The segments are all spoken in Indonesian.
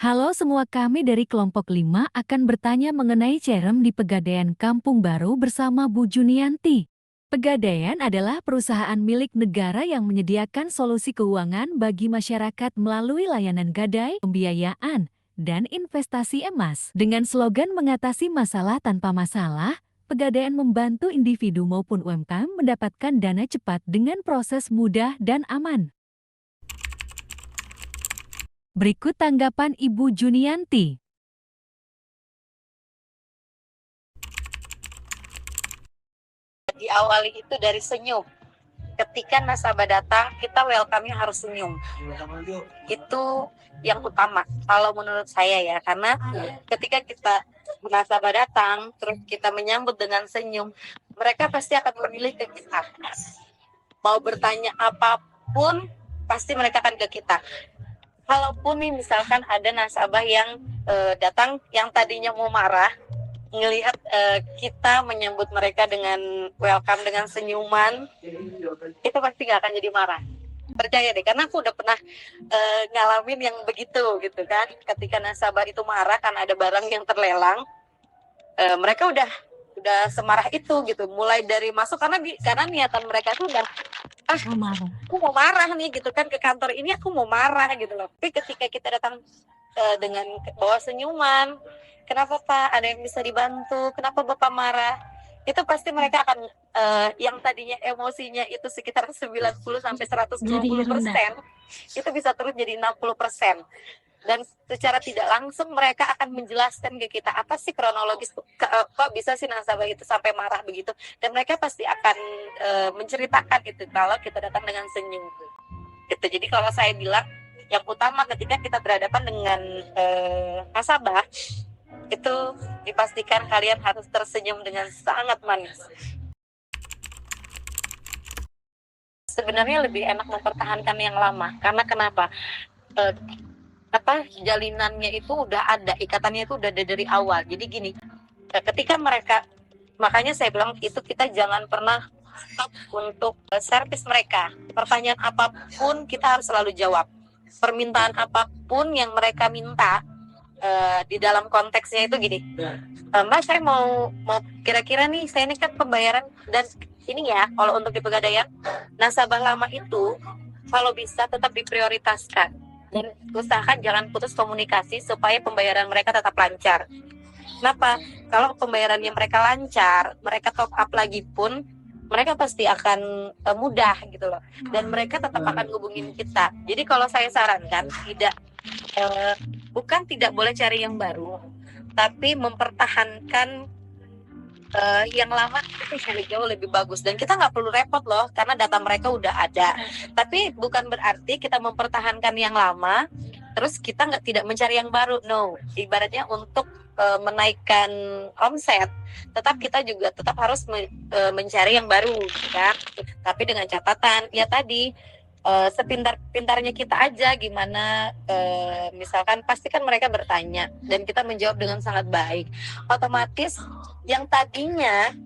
Halo semua, kami dari kelompok 5 akan bertanya mengenai Cerem di Pegadaian Kampung Baru bersama Bu Junianti. Pegadaian adalah perusahaan milik negara yang menyediakan solusi keuangan bagi masyarakat melalui layanan gadai, pembiayaan, dan investasi emas. Dengan slogan mengatasi masalah tanpa masalah, Pegadaian membantu individu maupun UMKM mendapatkan dana cepat dengan proses mudah dan aman. Berikut tanggapan Ibu Junianti. Diawali itu dari senyum. Ketika nasabah datang, kita welcome-nya harus senyum. Itu yang utama kalau menurut saya ya, karena ketika kita nasabah datang terus kita menyambut dengan senyum, mereka pasti akan memilih ke kita. Mau bertanya apapun pasti mereka akan ke kita. Kalaupun nih misalkan ada nasabah yang datang yang tadinya mau marah, ngelihat kita menyambut mereka dengan welcome dengan senyuman, itu pasti nggak akan jadi marah. Percaya deh, karena aku udah pernah ngalamin yang begitu gitu kan. Ketika nasabah itu marah karena ada barang yang terlelang, mereka udah semarah itu gitu. Mulai dari masuk karena niatan mereka tuh udah aku mau marah nih gitu kan, ke kantor ini aku mau marah gitu loh. Tapi ketika kita datang dengan bawa senyuman, kenapa Pak, ada yang bisa dibantu, kenapa Bapak marah, itu pasti mereka akan yang tadinya emosinya itu sekitar 90 sampai 120%, itu bisa turun jadi 60%. Dan secara tidak langsung mereka akan menjelaskan ke kita apa sih kronologis kok bisa sih nasabah itu sampai marah begitu, dan mereka pasti akan menceritakan itu kalau kita datang dengan senyum gitu. Jadi kalau saya bilang yang utama ketika kita berhadapan dengan nasabah itu dipastikan kalian harus tersenyum dengan sangat manis. Sebenarnya lebih enak mempertahankan yang lama, karena kenapa? Jalinannya itu udah ada, ikatannya itu udah ada dari awal. Jadi gini, ketika mereka, makanya saya bilang itu kita jangan pernah stop untuk servis mereka. Pertanyaan apapun kita harus selalu jawab. Permintaan apapun yang mereka minta, di dalam konteksnya itu gini, Mbak saya mau kira-kira nih, saya ini kan pembayaran dan ini ya, kalau untuk di Pegadaian nasabah lama itu kalau bisa tetap diprioritaskan dan usahakan jangan putus komunikasi supaya pembayaran mereka tetap lancar. Kenapa? Kalau pembayarannya mereka lancar, mereka top up lagi pun mereka pasti akan mudah gitu loh, dan mereka tetap akan hubungin kita. Jadi kalau saya sarankan bukan tidak boleh cari yang baru, tapi mempertahankan yang lama itu jauh lebih bagus, dan kita nggak perlu repot loh karena data mereka udah ada. Tapi bukan berarti kita mempertahankan yang lama terus kita tidak mencari yang baru. No, ibaratnya untuk menaikkan omset tetap kita juga tetap harus mencari yang baru kan, tapi dengan catatan ya tadi, sepintar-pintarnya kita aja gimana, misalkan pastikan mereka bertanya dan kita menjawab dengan sangat baik. Otomatis yang tadinya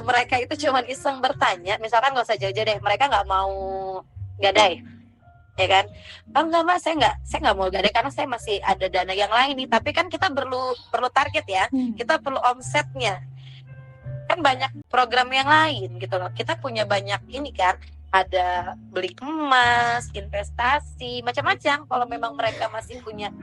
mereka itu cuma iseng bertanya, misalkan nggak usah jauh-jauh deh, mereka nggak mau gadai, ya kan? Oh enggak Mbak, saya nggak mau gadai karena saya masih ada dana yang lain nih. Tapi kan kita perlu target ya, kita perlu omsetnya. Kan banyak program yang lain gitu loh. Kita punya banyak ini kan, ada beli emas, investasi, macam-macam. Kalau memang mereka masih punya,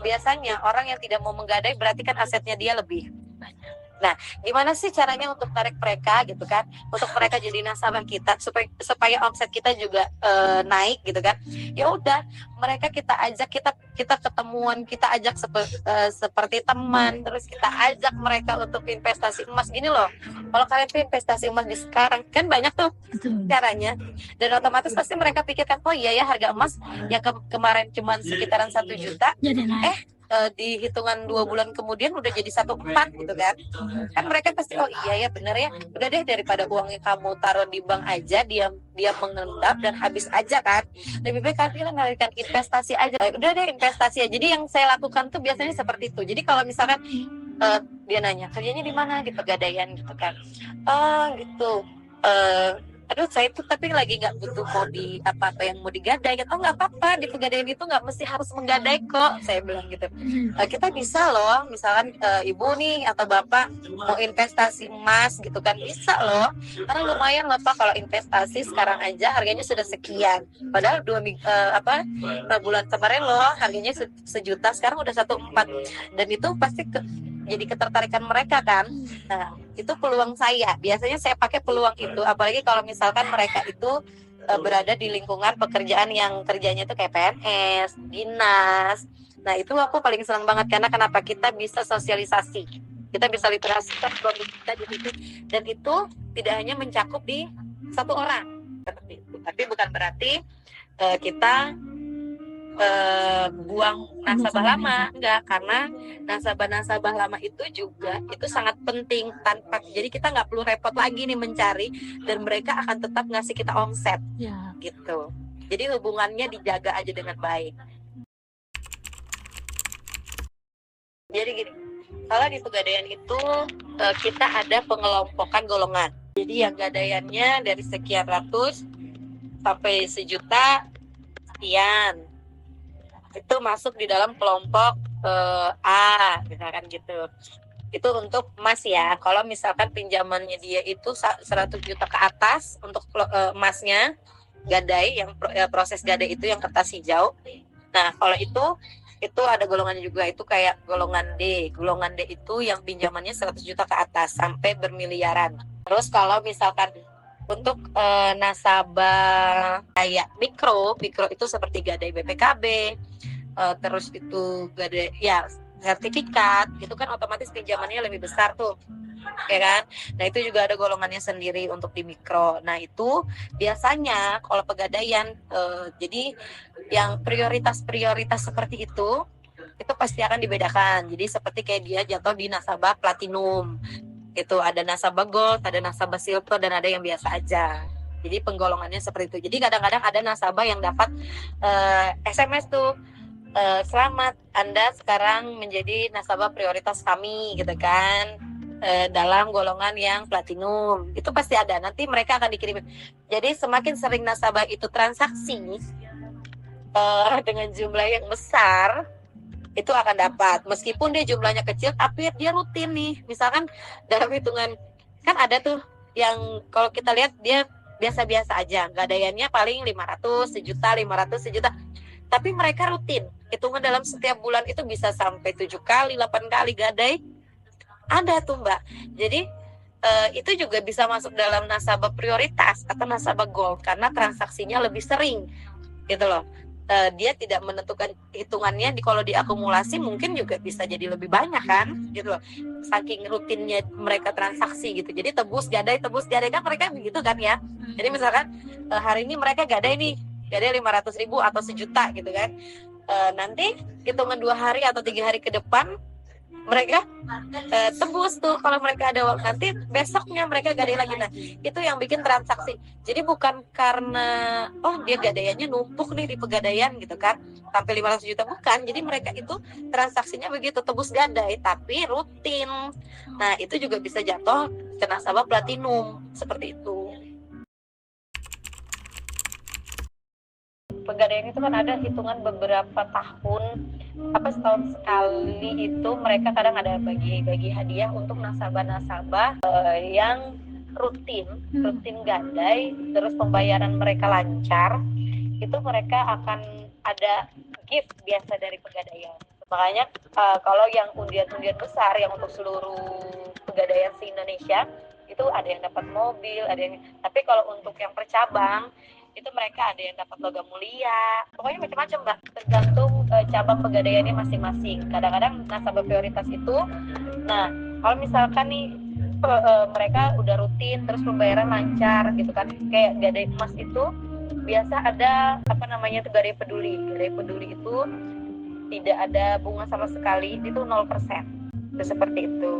biasanya orang yang tidak mau menggadai berarti kan asetnya dia lebih banyak. Nah, gimana sih caranya untuk tarik mereka gitu kan, untuk mereka jadi nasabah kita supaya omset kita juga naik gitu kan? Ya udah, mereka kita ajak, kita ketemuan, kita ajak seperti teman, terus kita ajak mereka untuk investasi emas gini loh. Kalau kalian tuh investasi emas di sekarang kan banyak tuh caranya, dan otomatis pasti mereka pikirkan, oh iya ya, harga emas yang kemarin cuma sekitaran 1 juta, di hitungan 2 bulan kemudian udah jadi 1,4 gitu kan. Kan mereka pasti, oh iya ya bener ya, udah deh daripada uangnya kamu taruh di bank aja, dia mengendap dan habis aja kan, lebih baik kalian mengalihkan investasi aja. Udah deh investasi aja. Jadi yang saya lakukan tuh biasanya seperti itu. Jadi kalau misalkan dia nanya kerjanya di mana, di Pegadaian gitu kan, oh gitu, aduh saya tuh tapi lagi nggak butuh mau di apa-apa yang mau digadai gitu. Oh nggak apa-apa, di pegadaian itu nggak mesti harus menggadai kok, saya bilang gitu. Kita bisa loh, misalkan ibu nih atau bapak mau investasi emas gitu kan, bisa loh, karena lumayan loh Pak kalau investasi sekarang aja harganya sudah sekian, padahal bulan kemarin loh harganya sejuta, sekarang udah 1,4, dan itu pasti jadi ketertarikan mereka kan. Nah, itu peluang saya. Biasanya saya pakai peluang itu, apalagi kalau misalkan mereka itu berada di lingkungan pekerjaan yang kerjanya itu kayak PNS, dinas. Nah, itu aku paling senang banget karena kenapa kita bisa sosialisasi. Kita bisa literasikan produk kita di situ, dan itu tidak hanya mencakup di satu orang. Tapi bukan berarti kita buang nasabah lama, enggak, karena nasabah-nasabah lama itu juga itu sangat penting. Tanpa, jadi kita nggak perlu repot lagi nih mencari, dan mereka akan tetap ngasih kita omset gitu. Jadi hubungannya dijaga aja dengan baik. Jadi gini, kalau di pegadaian itu kita ada pengelompokan golongan. Jadi yang gadaiannya dari sekian ratus sampai sejuta sekian, itu masuk di dalam kelompok A, misalkan gitu. Itu untuk emas ya. Kalau misalkan pinjamannya dia itu 100 juta ke atas untuk emasnya, gadai, yang proses gadai itu yang kertas hijau. Nah, kalau itu ada golongannya juga, itu kayak golongan D. Golongan D itu yang pinjamannya 100 juta ke atas sampai bermiliaran. Terus kalau misalkan untuk nasabah kayak mikro itu seperti gadai BPKB, terus itu gadai ya sertifikat, itu kan otomatis pinjamannya lebih besar tuh, ya kan. Nah, itu juga ada golongannya sendiri untuk di mikro. Nah, itu biasanya kalau pegadaian jadi yang prioritas seperti itu pasti akan dibedakan. Jadi seperti kayak dia jatuh di nasabah platinum, itu ada nasabah gold, ada nasabah silver, dan ada yang biasa aja. Jadi penggolongannya seperti itu. Jadi kadang-kadang ada nasabah yang dapat SMS tuh, selamat, Anda sekarang menjadi nasabah prioritas kami gitu kan, dalam golongan yang platinum. Itu pasti ada, nanti mereka akan dikirim. Jadi semakin sering nasabah itu transaksi dengan jumlah yang besar, itu akan dapat, meskipun dia jumlahnya kecil tapi dia rutin nih. Misalkan dalam hitungan, kan ada tuh yang kalau kita lihat dia biasa-biasa aja, gadaiannya paling 500, sejuta, 500, sejuta, tapi mereka rutin hitungan dalam setiap bulan itu bisa sampai 7 kali, 8 kali gadai, ada tuh Mbak. Jadi itu juga bisa masuk dalam nasabah prioritas atau nasabah gold karena transaksinya lebih sering gitu loh. Dia tidak menentukan hitungannya, kalau diakumulasi mungkin juga bisa jadi lebih banyak kan gitu loh, saking rutinnya mereka transaksi gitu. Jadi tebus gadai kan mereka begitu kan ya. Jadi misalkan hari ini mereka gadai 500.000 atau sejuta gitu kan, nanti hitungan 2 hari atau 3 hari ke depan mereka tebus tuh. Kalau mereka ada waktu, nanti besoknya mereka gadai lagi. Nah, itu yang bikin transaksi. Jadi bukan karena dia gadaiannya numpuk nih di pegadaian gitu kan sampai 500 juta, bukan. Jadi mereka itu transaksinya begitu, tebus gadai tapi rutin. Nah, itu juga bisa jatuh ke nasabah platinum seperti itu. Pegadaian itu kan ada hitungan beberapa tahun, setahun sekali itu mereka kadang ada bagi hadiah untuk nasabah-nasabah yang rutin gadai, terus pembayaran mereka lancar, itu mereka akan ada gift biasa dari pegadaian. Makanya kalau yang undian-undian besar yang untuk seluruh pegadaian se-Indonesia itu ada yang dapat mobil, tapi kalau untuk yang per cabang itu mereka ada yang dapat logam mulia, pokoknya macam-macam Mbak, tergantung cabang pegadaiannya masing-masing. Kadang-kadang nasabah prioritas itu, nah kalau misalkan nih mereka udah rutin terus pembayaran lancar gitu kan, kayak gadai emas itu biasa ada gadai peduli itu tidak ada bunga sama sekali, itu 0%, itu seperti itu.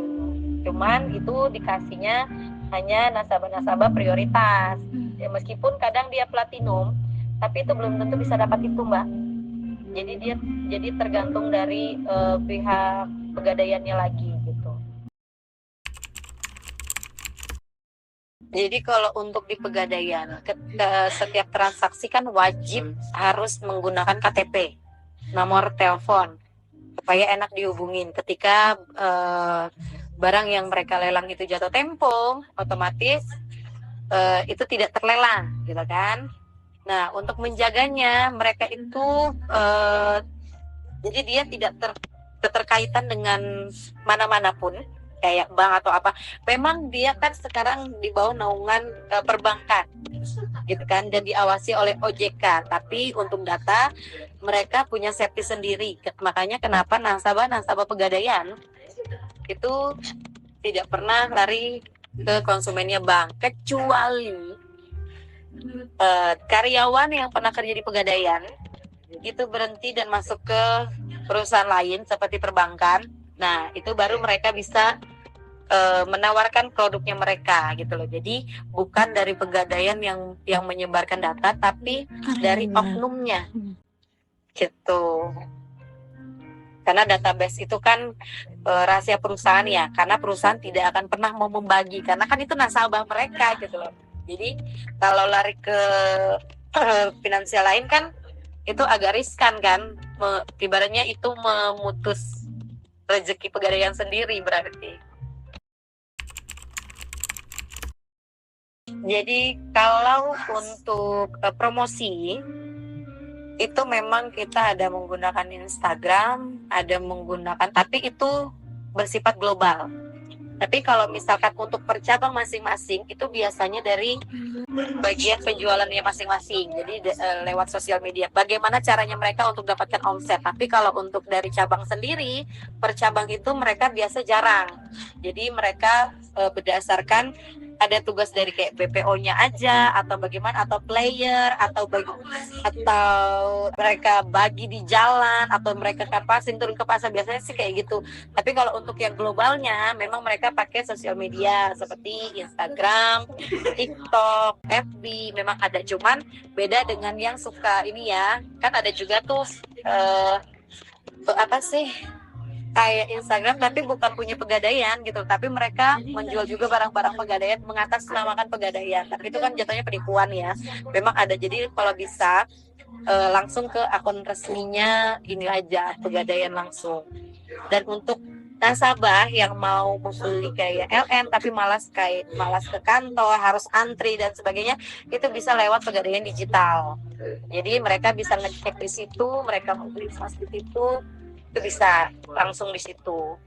Cuman itu dikasihnya hanya nasabah-nasabah prioritas. Ya, meskipun kadang dia platinum, tapi itu belum tentu bisa dapat itu Mbak. Jadi tergantung dari pihak pegadaiannya lagi gitu. Jadi kalau untuk di Pegadaian, setiap transaksi kan wajib harus menggunakan KTP, nomor telepon, supaya enak dihubungin. Ketika barang yang mereka lelang itu jatuh tempo, otomatis itu tidak terlelang, gitu kan. Nah, untuk menjaganya, mereka itu jadi dia tidak keterkaitan dengan mana-mana pun, kayak bank atau apa. Memang dia kan sekarang di bawah naungan perbankan, gitu kan, dan diawasi oleh OJK. Tapi untuk data mereka punya safety sendiri. Makanya kenapa nasabah Pegadaian itu tidak pernah lari ke konsumennya bank, kecuali karyawan yang pernah kerja di Pegadaian itu berhenti dan masuk ke perusahaan lain seperti perbankan. Nah, itu baru mereka bisa menawarkan produknya mereka gitu loh. Jadi bukan dari Pegadaian yang menyebarkan data, tapi dari oknumnya gitu. Karena database itu kan rahasia perusahaan ya, karena perusahaan tidak akan pernah mau membagi, karena kan itu nasabah mereka gitu loh. Jadi kalau lari ke finansial lain kan itu agak riskan kan, ibaratnya itu memutus rezeki Pegadaian sendiri berarti. Jadi kalau untuk promosi itu memang kita ada menggunakan Instagram, ada menggunakan, tapi itu bersifat global. Tapi kalau misalkan untuk per cabang masing-masing itu biasanya dari bagian penjualannya masing-masing. Jadi lewat sosial media. Bagaimana caranya mereka untuk dapatkan omset. Tapi kalau untuk dari cabang sendiri, per cabang itu mereka biasa jarang. Jadi mereka berdasarkan ada tugas dari kayak BPO-nya aja, atau bagaimana, atau player, atau mereka bagi di jalan, atau mereka kanvasin turun ke pasar, biasanya sih kayak gitu. Tapi kalau untuk yang globalnya, memang mereka pakai sosial media seperti Instagram, TikTok, FB, memang ada. Cuman beda dengan yang suka ini ya, kan ada juga tuh apa sih, kayak Instagram tapi bukan punya Pegadaian gitu, tapi mereka menjual juga barang-barang Pegadaian, mengatasnamakan Pegadaian, tapi itu kan jatuhnya penipuan ya. Memang ada. Jadi kalau bisa langsung ke akun resminya ini aja, Pegadaian langsung. Dan untuk nasabah yang mau membeli kayak LN tapi malas ke kantor, harus antri dan sebagainya, itu bisa lewat Pegadaian digital. Jadi mereka bisa ngecek di situ, mereka mau beli emas di situ, itu bisa langsung di situ.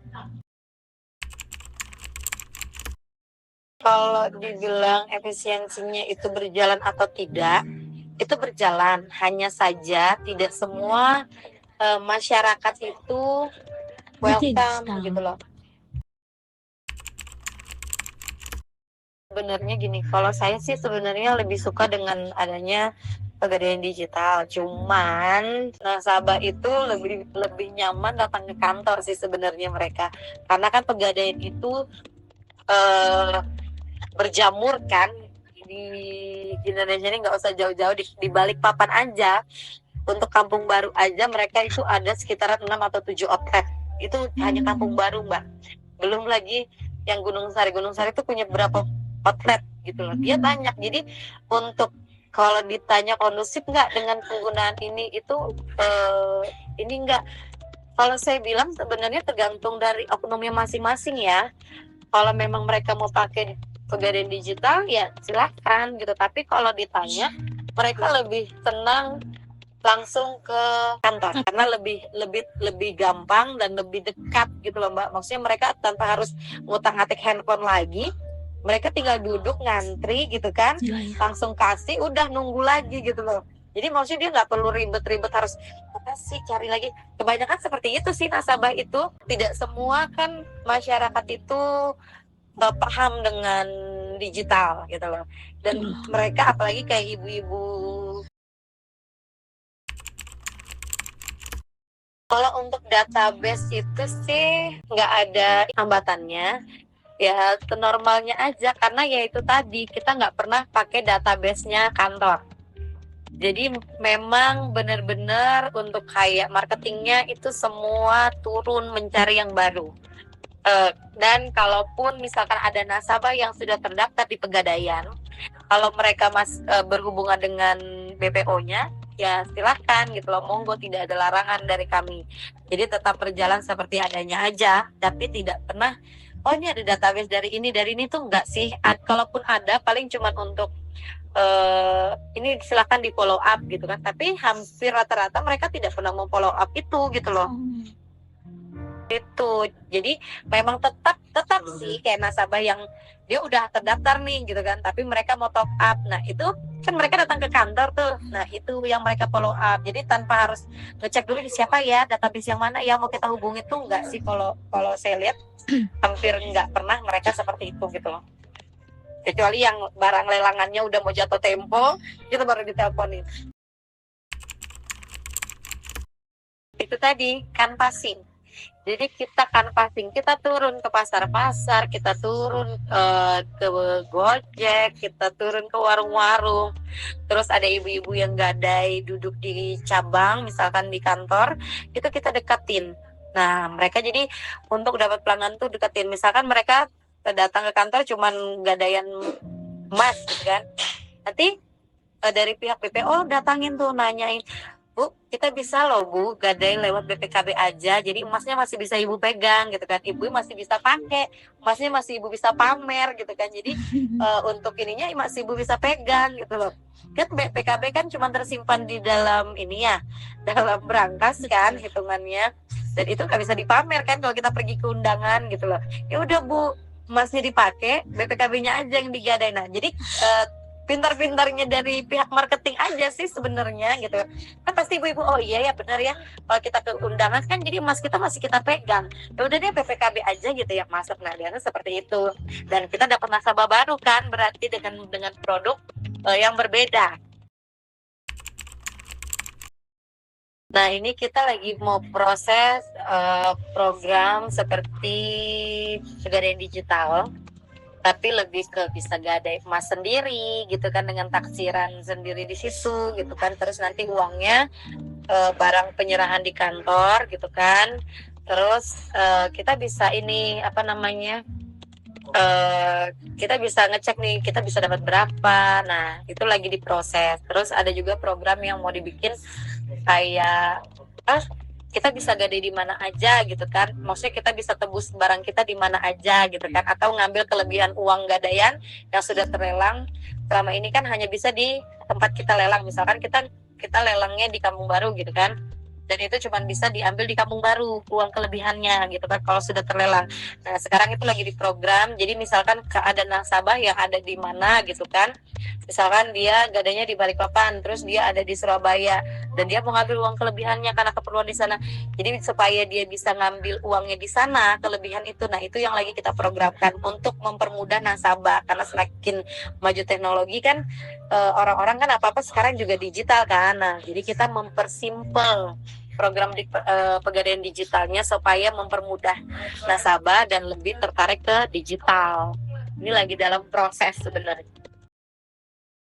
Kalau dibilang efisiensinya itu berjalan atau tidak, itu berjalan. Hanya saja tidak semua masyarakat itu welcome gitu loh. Sebenarnya gini, kalau saya sih sebenarnya lebih suka dengan adanya Pegadaian digital. Cuman nasabah itu lebih nyaman datang ke kantor sih sebenarnya mereka. Karena kan Pegadaian itu berjamur kan di Indonesia ini, nggak usah jauh-jauh, di balik papan aja. Untuk Kampung Baru aja mereka itu ada sekitaran 6 atau 7 outlet. Itu hanya Kampung Baru, Mbak. Belum lagi yang Gunung Sari itu punya berapa outlet gitu loh. Dia banyak. Jadi untuk kalau ditanya kondusif nggak dengan penggunaan ini, itu ini nggak. Kalau saya bilang sebenarnya tergantung dari oknumnya masing-masing ya. Kalau memang mereka mau pakai Pegadaian digital ya silahkan gitu. Tapi kalau ditanya, mereka lebih tenang langsung ke kantor karena lebih gampang dan lebih dekat gitu loh, Mbak. Maksudnya mereka tanpa harus ngutang-ngatik handphone lagi. Mereka tinggal duduk ngantri gitu kan, langsung kasih, udah nunggu lagi gitu loh. Jadi maksudnya dia nggak perlu ribet-ribet harus apa sih cari lagi. Kebanyakan seperti itu sih nasabah itu. Tidak semua kan masyarakat itu paham dengan digital gitu loh. Dan mereka apalagi kayak ibu-ibu. Kalau untuk database itu sih nggak ada hambatannya. Ya normalnya aja, karena ya itu tadi kita nggak pernah pakai database-nya kantor. Jadi memang benar-benar untuk kayak marketingnya itu semua turun mencari yang baru. Dan kalaupun misalkan ada nasabah yang sudah terdaftar di Pegadaian, kalau mereka berhubungan dengan BPO-nya, ya silahkan gitu loh, monggo, tidak ada larangan dari kami. Jadi tetap berjalan seperti adanya aja, tapi tidak pernah, oh ini ada database dari ini tuh enggak sih. Kalaupun ada, paling cuma untuk ini silahkan di follow up gitu kan. Tapi hampir rata-rata mereka tidak pernah mau follow up itu gitu loh. Itu jadi memang tetap sih kayak nasabah yang dia udah terdaftar nih gitu kan, tapi mereka mau top up, nah itu kan mereka datang ke kantor tuh, nah itu yang mereka follow up. Jadi tanpa harus ngecek dulu siapa ya, database yang mana yang mau kita hubungi tuh enggak sih. Kalau saya lihat hampir nggak pernah mereka seperti itu gitu loh, kecuali yang barang lelangannya udah mau jatuh tempo itu baru diteleponin. Itu tadi canvassing. Jadi kita canvassing, kita turun ke pasar-pasar, kita turun ke Gojek, kita turun ke warung-warung. Terus ada ibu-ibu yang gadai duduk di cabang, misalkan di kantor, itu kita deketin. Nah, mereka jadi untuk dapat pelanggan tuh deketin. Misalkan mereka datang ke kantor cuman gadaian emas gitu kan. Nanti dari pihak BPO datangin tuh nanyain, Bu, kita bisa loh Bu, gadai lewat BPKB aja, jadi emasnya masih bisa Ibu pegang gitu kan, Ibu masih bisa pakai, emasnya masih Ibu bisa pamer gitu kan, jadi untuk ininya masih Ibu bisa pegang gitu loh. Kan BPKB kan cuma tersimpan di dalam ini ya, dalam berangkas kan hitungannya, dan itu nggak bisa dipamer kan kalau kita pergi ke undangan gitu loh. Ya udah Bu, emasnya dipakai, BPKB-nya aja yang digadai. Nah, jadi pintar-pintarnya dari pihak marketing aja sih sebenarnya gitu kan. Pasti ibu-ibu, oh iya ya benar ya, kalau kita ke undangan kan jadi emas kita masih kita pegang, ya udah deh BPKB aja gitu ya masuk. Nah biasanya seperti itu, dan kita dapat nasabah baru kan, berarti dengan produk yang berbeda. Nah ini kita lagi mau proses program seperti Pegadaian Digital, tapi lebih ke bisa gadai emas sendiri gitu kan, dengan taksiran sendiri di situ gitu kan. Terus nanti uangnya barang penyerahan di kantor gitu kan. Terus kita bisa ini apa namanya, kita bisa ngecek nih kita bisa dapat berapa. Nah itu lagi diproses. Terus ada juga program yang mau dibikin kayak kita bisa gadai di mana aja gitu kan, maksudnya kita bisa tebus barang kita di mana aja gitu kan, atau ngambil kelebihan uang gadaian yang sudah terlelang. Selama ini kan hanya bisa di tempat kita lelang, misalkan kita lelangnya di Kampung Baru gitu kan, dan itu cuma bisa diambil di Kampung Baru uang kelebihannya gitu kan kalau sudah terlelang. Nah sekarang itu lagi diprogram, jadi misalkan ada nasabah yang ada di mana gitu kan, misalkan dia gadainya di Balikpapan, terus dia ada di Surabaya dan dia mau ngambil uang kelebihannya karena keperluan di sana, jadi supaya dia bisa ngambil uangnya di sana kelebihan itu. Nah itu yang lagi kita programkan untuk mempermudah nasabah, karena semakin maju teknologi kan, orang-orang kan apa-apa sekarang juga digital kan. Nah jadi kita mempersimpel program di Pegadaian digitalnya supaya mempermudah nasabah dan lebih tertarik ke digital. Ini lagi dalam proses sebenarnya.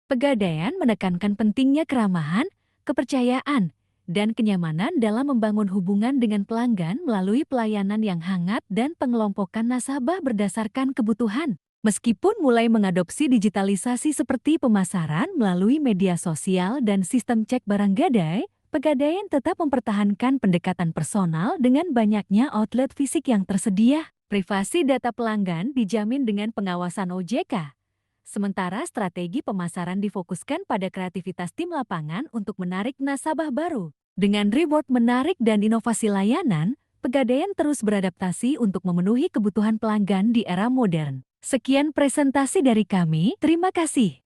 Pegadaian menekankan pentingnya keramahan, kepercayaan, dan kenyamanan dalam membangun hubungan dengan pelanggan melalui pelayanan yang hangat dan pengelompokan nasabah berdasarkan kebutuhan. Meskipun mulai mengadopsi digitalisasi seperti pemasaran melalui media sosial dan sistem cek barang gadai, Pegadaian tetap mempertahankan pendekatan personal dengan banyaknya outlet fisik yang tersedia. Privasi data pelanggan dijamin dengan pengawasan OJK. Sementara strategi pemasaran difokuskan pada kreativitas tim lapangan untuk menarik nasabah baru. Dengan reward menarik dan inovasi layanan, Pegadaian terus beradaptasi untuk memenuhi kebutuhan pelanggan di era modern. Sekian presentasi dari kami, terima kasih.